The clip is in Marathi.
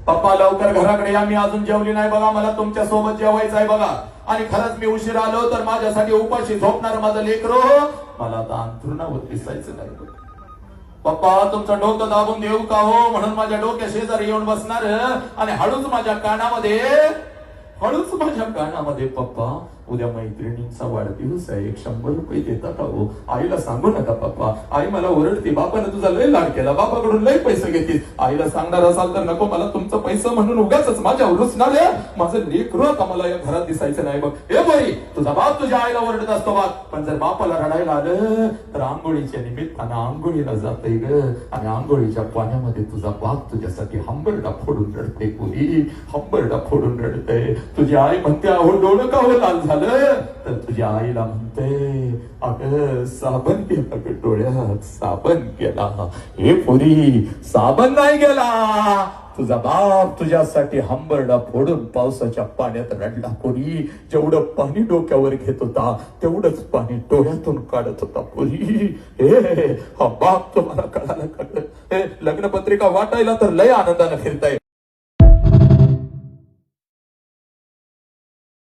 पप्पा लवकर घराकडे या, मी अजून जेवली नाही बघा, मला तुमच्या सोबत जेवायचं आहे बघा. आणि खरंच मी उशीर आलो तर माझ्यासाठी उपाशी झोपणार माझं लेकरो, मला आता अंथरुणावर दिसायचं नाही. पप्पा तुमचं डोकं दाबून देऊ का हो, म्हणून माझ्या डोक्या शेजारी येऊन बसणार आणि हळूच माझ्या कानामध्ये पप्पा उद्या मैत्रिणींचा वाढदिवस आहे, 100 रुपये देतात हो. आईला सांगू नका पप्पा, आई मला ओरडते, बापाने तुझा लय लाड केला, बापाकडून लय पैसे घेतील. आईला सांगणार असाल तर नको, मला तुमचं पैसा म्हणून उगाच माझ्या रुसणार आहे. माझं लेकरू आता मला या घरात दिसायचं नाही बघ. ए बाई, तुझा बाप तुझ्या आईला ओरडत असतो बघ, पण जर बापाला रडायला आलं तर आंघोळीच्या निमित्तानं आंघोळीला जाते ग, आणि आंघोळीच्या पाण्यामध्ये तुझा बाप तुझ्यासाठी हंबरडा फोडून रडते. पुरी हंबरडा फोडून रडते. तुझी आई म्हणते अहो डोळं का हो लाल झालं, तर तुझ्या आईला म्हणते अगं साबण केला ग डोळ्यात, साबण केला. हे पुरी साबण नाही गेला, तुझा बाप तुझ्यासाठी हंबरडा फोडून पावसाच्या पाण्यात रडला. पुरी जेवढं पाणी डोक्यावर घेत होता तेवढंच पाणी डोळ्यातून काढत होता. पुरी हे हा बाप तुम्हाला कळाला. लग्नपत्रिका वाटायला तर लय आनंदानं फिरताय.